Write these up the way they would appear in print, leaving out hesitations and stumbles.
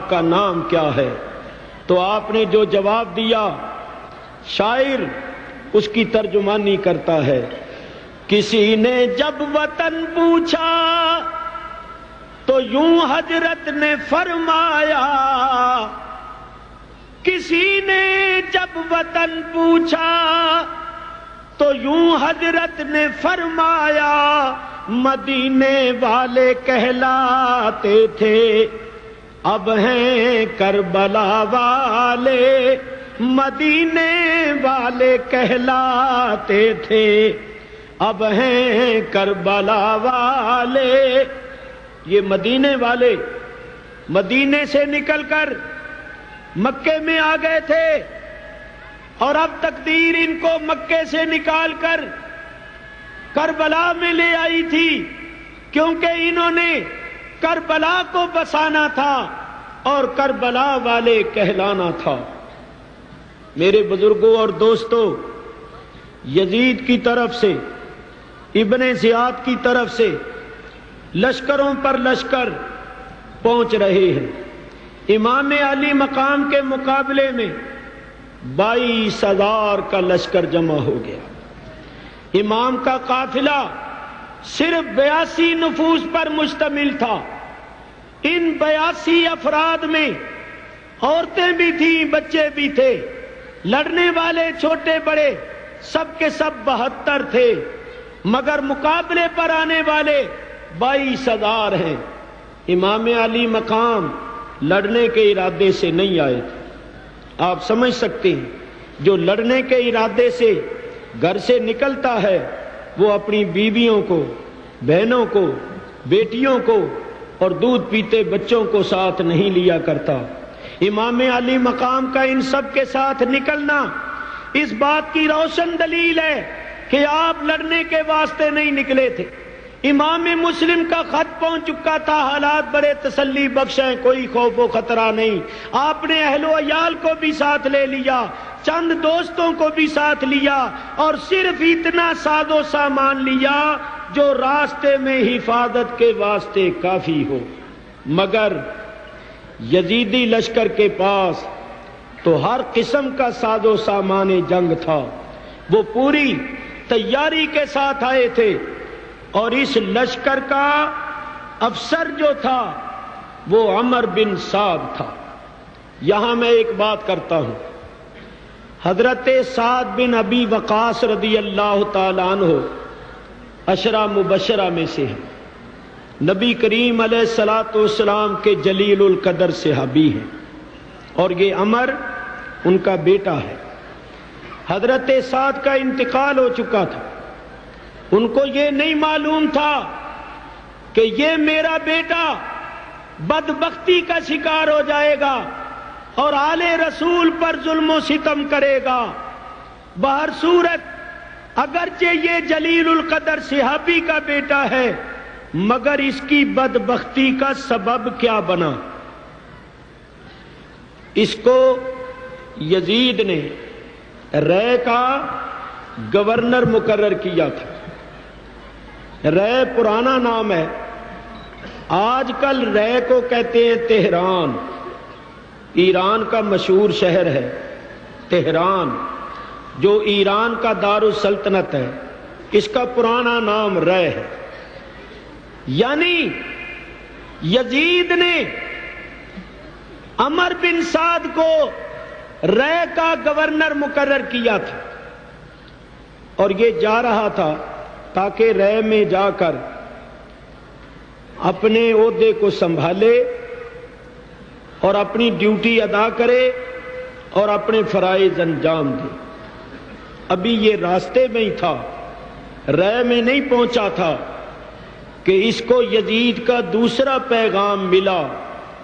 آپ کا نام کیا ہے؟ تو آپ نے جو جواب دیا، شاعر اس کی ترجمانی کرتا ہے، کسی نے جب وطن پوچھا تو یوں حضرت نے فرمایا، کسی نے جب وطن پوچھا تو یوں حضرت نے فرمایا، مدینے والے کہلاتے تھے اب ہیں کربلا والے، مدینے والے کہلاتے تھے اب ہیں کربلا والے۔ یہ مدینے والے مدینے سے نکل کر مکے میں آ گئے تھے، اور اب تقدیر ان کو مکے سے نکال کر کربلا میں لے آئی تھی، کیونکہ انہوں نے کربلا کو بسانا تھا اور کربلا والے کہلانا تھا۔ میرے بزرگوں اور دوستوں، یزید کی طرف سے، ابن زیاد کی طرف سے لشکروں پر لشکر پہنچ رہے ہیں۔ امام علی مقام کے مقابلے میں 22,000 کا لشکر جمع ہو گیا۔ امام کا قافلہ صرف 82 نفوس پر مشتمل تھا۔ ان 82 افراد میں عورتیں بھی تھیں، بچے بھی تھے، لڑنے والے چھوٹے بڑے سب کے سب 72 تھے، مگر مقابلے پر آنے والے 22,000 ہیں۔ امام علی مقام لڑنے کے ارادے سے نہیں آئے تھے۔ آپ سمجھ سکتے ہیں، جو لڑنے کے ارادے سے گھر سے نکلتا ہے وہ اپنی بیویوں کو، بہنوں کو، بیٹیوں کو اور دودھ پیتے بچوں کو ساتھ نہیں لیا کرتا۔ امام علی مقام کا ان سب کے ساتھ نکلنا اس بات کی روشن دلیل ہے کہ آپ لڑنے کے واسطے نہیں نکلے تھے۔ امام مسلم کا خط پہنچ چکا تھا، حالات بڑے تسلی بخش ہیں، کوئی خوف و خطرہ نہیں۔ آپ نے اہل و عیال کو بھی ساتھ لے لیا، چند دوستوں کو بھی ساتھ لیا، اور صرف اتنا ساز و سامان لیا جو راستے میں حفاظت کے واسطے کافی ہو۔ مگر یزیدی لشکر کے پاس تو ہر قسم کا ساز و سامان جنگ تھا، وہ پوری تیاری کے ساتھ آئے تھے، اور اس لشکر کا افسر جو تھا وہ عمر بن سعد تھا۔ یہاں میں ایک بات کرتا ہوں، حضرت سعد بن ابی وقاص رضی اللہ تعالیٰ عنہ عشرہ مبشرہ میں سے ہیں، نبی کریم علیہ الصلوۃ والسلام کے جلیل القدر صحابی ہیں، اور یہ عمر ان کا بیٹا ہے۔ حضرت سعد کا انتقال ہو چکا تھا، ان کو یہ نہیں معلوم تھا کہ یہ میرا بیٹا بدبختی کا شکار ہو جائے گا اور آل رسول پر ظلم و ستم کرے گا۔ بہر صورت اگرچہ یہ جلیل القدر صحابی کا بیٹا ہے، مگر اس کی بدبختی کا سبب کیا بنا؟ اس کو یزید نے رے کا گورنر مقرر کیا تھا۔ رے پرانا نام ہے، آج کل رے کو کہتے ہیں تہران، ایران کا مشہور شہر ہے تہران، جو ایران کا دارالسلطنت ہے، اس کا پرانا نام رے ہے۔ یعنی یزید نے عمر بن سعد کو رے کا گورنر مقرر کیا تھا، اور یہ جا رہا تھا تاکہ رے میں جا کر اپنے عہدے کو سنبھالے اور اپنی ڈیوٹی ادا کرے اور اپنے فرائض انجام دے۔ ابھی یہ راستے میں ہی تھا، رے میں نہیں پہنچا تھا کہ اس کو یزید کا دوسرا پیغام ملا،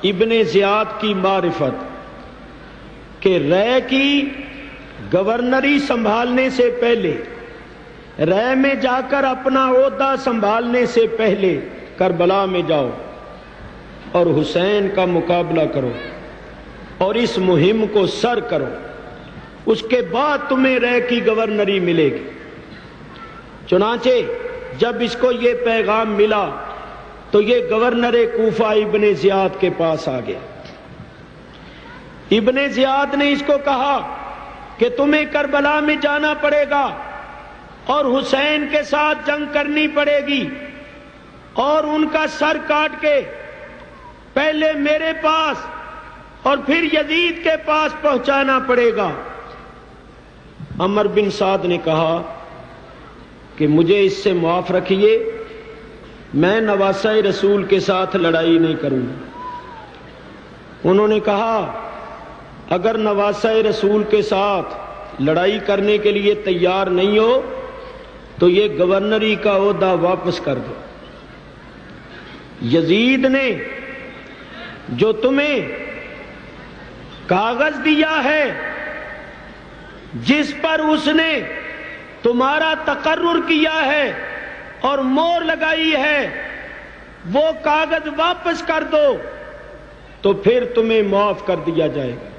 ابن زیاد کی معرفت، کہ رے کی گورنری سنبھالنے سے پہلے، رے میں جا کر اپنا عہدہ سنبھالنے سے پہلے کربلا میں جاؤ اور حسین کا مقابلہ کرو اور اس مہم کو سر کرو، اس کے بعد تمہیں رے کی گورنری ملے گی۔ چنانچہ جب اس کو یہ پیغام ملا تو یہ گورنر کوفہ ابن زیاد کے پاس آ گیا ابن زیاد نے اس کو کہا کہ تمہیں کربلا میں جانا پڑے گا اور حسین کے ساتھ جنگ کرنی پڑے گی اور ان کا سر کاٹ کے پہلے میرے پاس اور پھر یزید کے پاس پہنچانا پڑے گا۔ عمر بن سعد نے کہا کہ مجھے اس سے معاف رکھیے، میں نواسہ رسول کے ساتھ لڑائی نہیں کروں گا۔ انہوں نے کہا اگر نواسہ رسول کے ساتھ لڑائی کرنے کے لیے تیار نہیں ہو تو یہ گورنری کا عہدہ واپس کر دو۔ یزید نے جو تمہیں کاغذ دیا ہے جس پر اس نے تمہارا تقرر کیا ہے اور مہر لگائی ہے، وہ کاغذ واپس کر دو تو پھر تمہیں معاف کر دیا جائے گا۔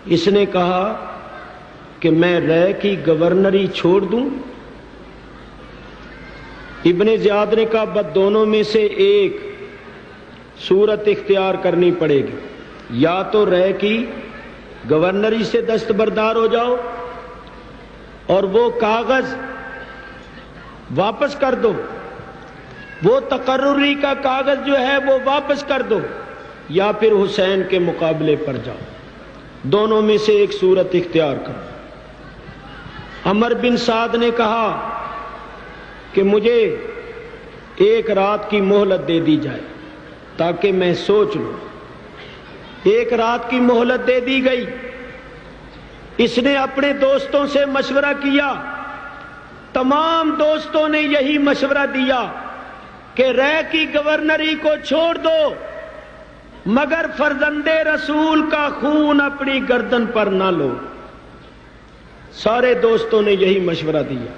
اس نے کہا کہ میں رے کی گورنری چھوڑ دوں؟ ابن زیاد نے کہا بس دونوں میں سے ایک صورت اختیار کرنی پڑے گی، یا تو رے کی گورنری سے دستبردار ہو جاؤ اور وہ کاغذ واپس کر دو، وہ تقرری کا کاغذ جو ہے وہ واپس کر دو، یا پھر حسین کے مقابلے پر جاؤ، دونوں میں سے ایک صورت اختیار کرو۔ عمر بن سعد نے کہا کہ مجھے ایک رات کی مہلت دے دی جائے تاکہ میں سوچ لوں۔ ایک رات کی مہلت دے دی گئی۔ اس نے اپنے دوستوں سے مشورہ کیا، تمام دوستوں نے یہی مشورہ دیا کہ رے کی گورنری کو چھوڑ دو مگر فرزند رسول کا خون اپنی گردن پر نہ لو۔ سارے دوستوں نے یہی مشورہ دیا۔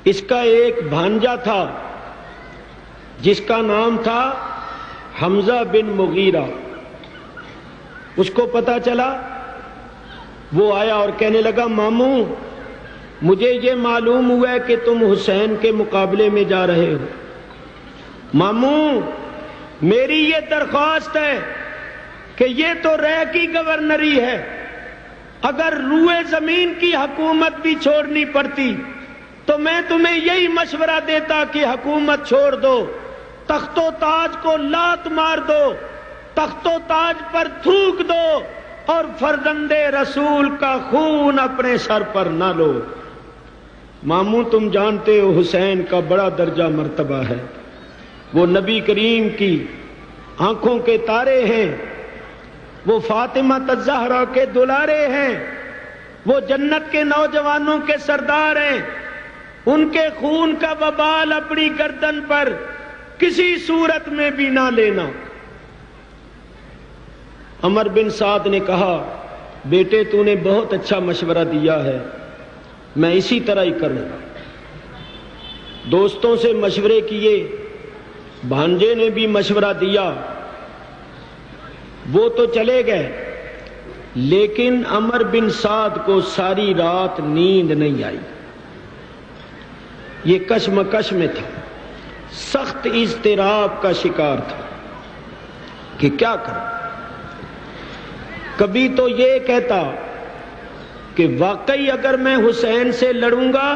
اس کا ایک بھانجا تھا جس کا نام تھا حمزہ بن مغیرہ، اس کو پتا چلا، وہ آیا اور کہنے لگا ماموں مجھے یہ معلوم ہوا ہے کہ تم حسین کے مقابلے میں جا رہے ہو، ماموں میری یہ درخواست ہے کہ یہ تو رے کی گورنری ہے، اگر روئے زمین کی حکومت بھی چھوڑنی پڑتی تو میں تمہیں یہی مشورہ دیتا کہ حکومت چھوڑ دو، تخت و تاج کو لات مار دو، تخت و تاج پر تھوک دو اور فرزند رسول کا خون اپنے سر پر نہ لو۔ ماموں تم جانتے ہو حسین کا بڑا درجہ مرتبہ ہے، وہ نبی کریم کی آنکھوں کے تارے ہیں، وہ فاطمہ الزہرا کے دلارے ہیں، وہ جنت کے نوجوانوں کے سردار ہیں، ان کے خون کا وبال اپنی گردن پر کسی صورت میں بھی نہ لینا۔ عمر بن سعد نے کہا بیٹے تو نے بہت اچھا مشورہ دیا ہے، میں اسی طرح ہی کروں گا۔ دوستوں سے مشورے کیے، بھانجے نے بھی مشورہ دیا، وہ تو چلے گئے، لیکن عمر بن سعد کو ساری رات نیند نہیں آئی، یہ کشمکش میں تھا، سخت اضطراب کا شکار تھا کہ کیا کروں۔ کبھی تو یہ کہتا کہ واقعی اگر میں حسین سے لڑوں گا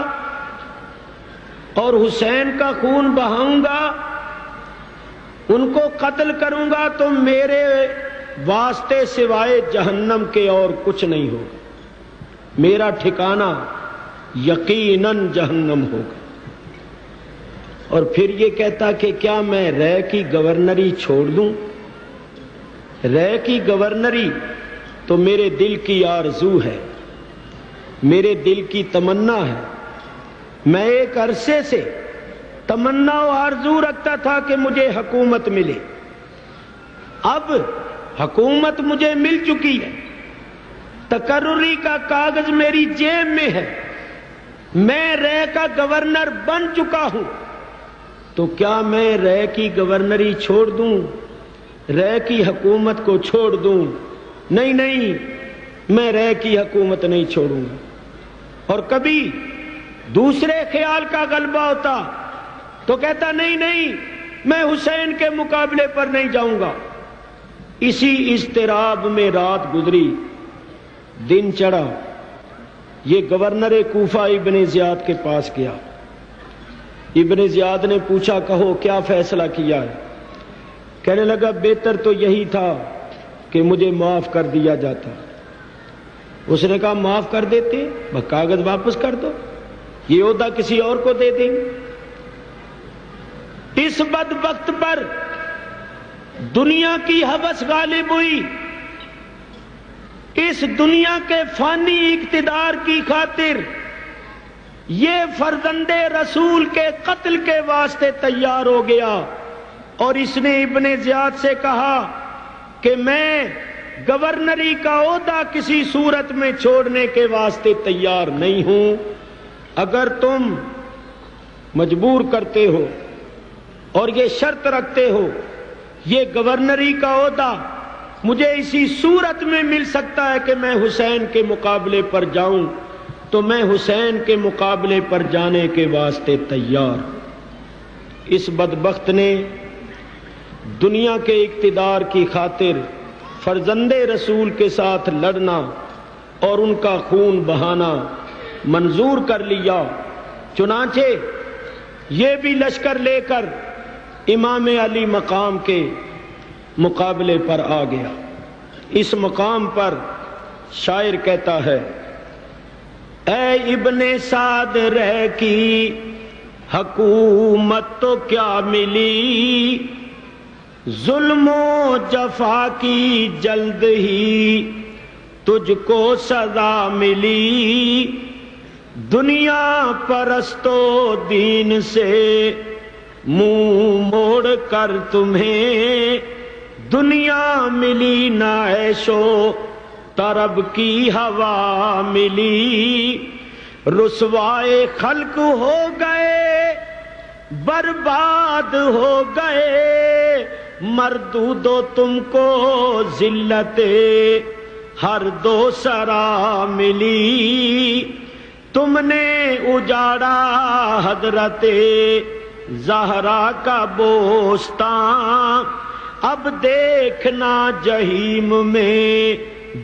اور حسین کا خون بہاؤں گا، ان کو قتل کروں گا تو میرے واسطے سوائے جہنم کے اور کچھ نہیں ہوگا، میرا ٹھکانہ یقیناً جہنم ہوگا۔ اور پھر یہ کہتا کہ کیا میں رے کی گورنری چھوڑ دوں؟ رے کی گورنری تو میرے دل کی آرزو ہے، میرے دل کی تمنا ہے، میں ایک عرصے سے تمنا و آرزو رکھتا تھا کہ مجھے حکومت ملے، اب حکومت مجھے مل چکی ہے، تقرری کا کاغذ میری جیب میں ہے، میں رے کا گورنر بن چکا ہوں، تو کیا میں رے کی گورنری چھوڑ دوں، رے کی حکومت کو چھوڑ دوں؟ نہیں نہیں، میں رے کی حکومت نہیں چھوڑوں گا۔ اور کبھی دوسرے خیال کا غلبہ ہوتا تو کہتا نہیں نہیں، میں حسین کے مقابلے پر نہیں جاؤں گا۔ اسی اضطراب میں رات گزری، دن چڑھا، یہ گورنر کوفہ ابن زیاد کے پاس گیا۔ ابن زیاد نے پوچھا کہو کیا فیصلہ کیا ہے؟ کہنے لگا بہتر تو یہی تھا کہ مجھے معاف کر دیا جاتا۔ اس نے کہا معاف کر دیتے، بس کاغذ واپس کر دو، یہ عہدہ کسی اور کو دے دیں۔ اس بدبخت پر دنیا کی ہوس غالب ہوئی، اس دنیا کے فانی اقتدار کی خاطر یہ فرزند رسول کے قتل کے واسطے تیار ہو گیا، اور اس نے ابن زیاد سے کہا کہ میں گورنری کا عہدہ کسی صورت میں چھوڑنے کے واسطے تیار نہیں ہوں، اگر تم مجبور کرتے ہو اور یہ شرط رکھتے ہو یہ گورنری کا عہدہ مجھے اسی صورت میں مل سکتا ہے کہ میں حسین کے مقابلے پر جاؤں، تو میں حسین کے مقابلے پر جانے کے واسطے تیار۔ اس بدبخت نے دنیا کے اقتدار کی خاطر فرزند رسول کے ساتھ لڑنا اور ان کا خون بہانا منظور کر لیا، چنانچہ یہ بھی لشکر لے کر امام علی مقام کے مقابلے پر آ گیا۔ اس مقام پر شاعر کہتا ہے، اے ابن سعد رہ کی حکومت تو کیا ملی، ظلم و جفا کی جلد ہی تجھ کو سزا ملی، دنیا پرست و دین سے منہ موڑ کر تمہیں دنیا ملی نہ عیش و طرب کی ہوا ملی، رسوائے خلق ہو گئے برباد ہو گئے، مردود و تم کو ذلت ہر دو سرا ملی، تم نے اجاڑا حضرت زہرا کا بوستان، اب دیکھنا جہیم میں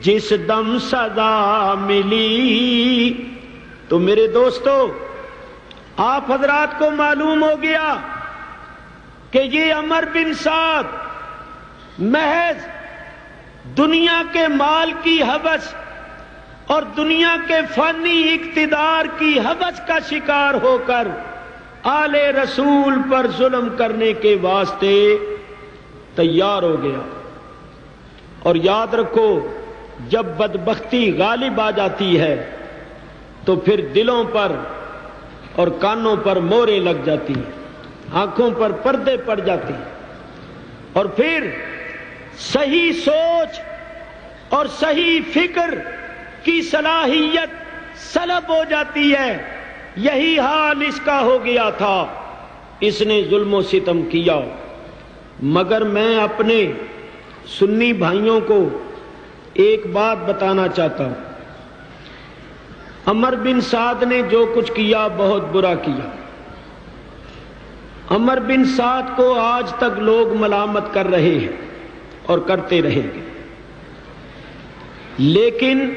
جس دم سزا ملی۔ تو میرے دوستو، آپ حضرات کو معلوم ہو گیا کہ یہ عمر بن سعد محض دنیا کے مال کی ہوس اور دنیا کے فانی اقتدار کی ہوس کا شکار ہو کر آل رسول پر ظلم کرنے کے واسطے تیار ہو گیا۔ اور یاد رکھو، جب بدبختی غالب آ جاتی ہے تو پھر دلوں پر اور کانوں پر موریں لگ جاتی ہیں، آنکھوں پر پردے پڑ جاتے ہیں، اور پھر صحیح سوچ اور صحیح فکر کی صلاحیت سلب ہو جاتی ہے۔ یہی حال اس کا ہو گیا تھا، اس نے ظلم و ستم کیا۔ مگر میں اپنے سنی بھائیوں کو ایک بات بتانا چاہتا ہوں، عمر بن سعد نے جو کچھ کیا بہت برا کیا۔ عمر بن سعد کو آج تک لوگ ملامت کر رہے ہیں اور کرتے رہیں گے، لیکن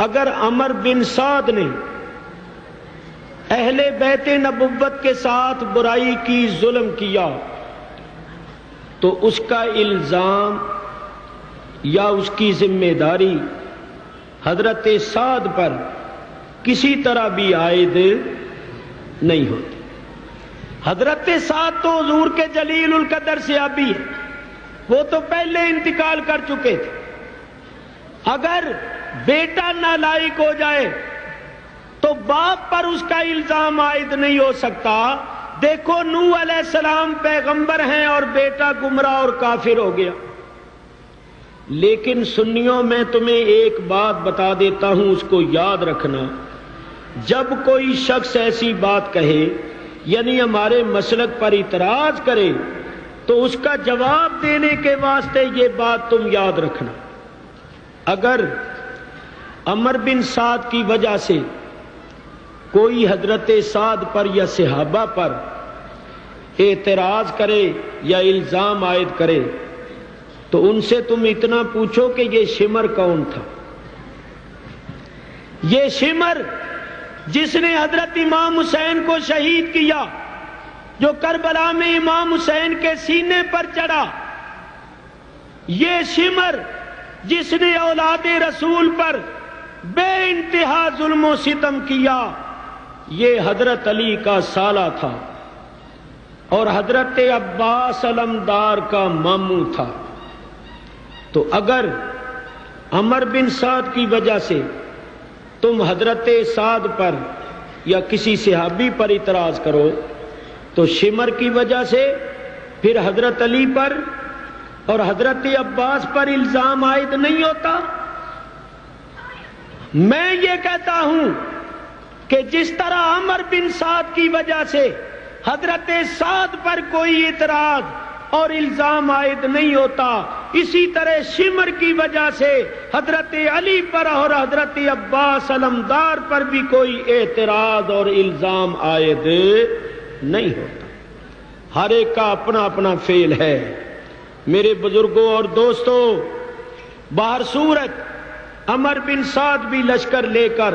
اگر عمر بن سعد نے اہل بیت نبوت کے ساتھ برائی کی، ظلم کیا، تو اس کا الزام یا اس کی ذمہ داری حضرت سعد پر کسی طرح بھی عائد نہیں ہوتی۔ حضرت سعد تو حضور کے جلیل القدر صحابی ہے، وہ تو پہلے انتقال کر چکے تھے۔ اگر بیٹا نالائق ہو جائے تو باپ پر اس کا الزام عائد نہیں ہو سکتا۔ دیکھو نوح علیہ السلام پیغمبر ہیں اور بیٹا گمراہ اور کافر ہو گیا۔ لیکن سنیوں، میں تمہیں ایک بات بتا دیتا ہوں، اس کو یاد رکھنا، جب کوئی شخص ایسی بات کہے یعنی ہمارے مسلک پر اعتراض کرے تو اس کا جواب دینے کے واسطے یہ بات تم یاد رکھنا، اگر عمر بن سعد کی وجہ سے کوئی حضرت سعد پر یا صحابہ پر اعتراض کرے یا الزام عائد کرے تو ان سے تم اتنا پوچھو کہ یہ شمر کون تھا؟ یہ شمر جس نے حضرت امام حسین کو شہید کیا، جو کربلا میں امام حسین کے سینے پر چڑھا، یہ شمر جس نے اولاد رسول پر بے انتہا ظلم و ستم کیا، یہ حضرت علی کا سالہ تھا اور حضرت عباس علمدار کا ماموں تھا۔ تو اگر عمر بن سعد کی وجہ سے تم حضرت سعد پر یا کسی صحابی پر اعتراض کرو تو شمر کی وجہ سے پھر حضرت علی پر اور حضرت عباس پر الزام عائد نہیں ہوتا۔ میں یہ کہتا ہوں کہ جس طرح عمر بن سعد کی وجہ سے حضرت سعد پر کوئی اعتراض اور الزام عائد نہیں ہوتا، اسی طرح شمر کی وجہ سے حضرت علی پر اور حضرت عباس علمدار پر بھی کوئی اعتراض اور الزام عائد نہیں ہوتا۔ ہر ایک کا اپنا اپنا فعل ہے۔ میرے بزرگوں اور دوستوں، باہر صورت عمر بن سعد بھی لشکر لے کر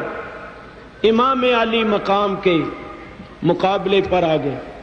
امام علی مقام کے مقابلے پر آ گئے۔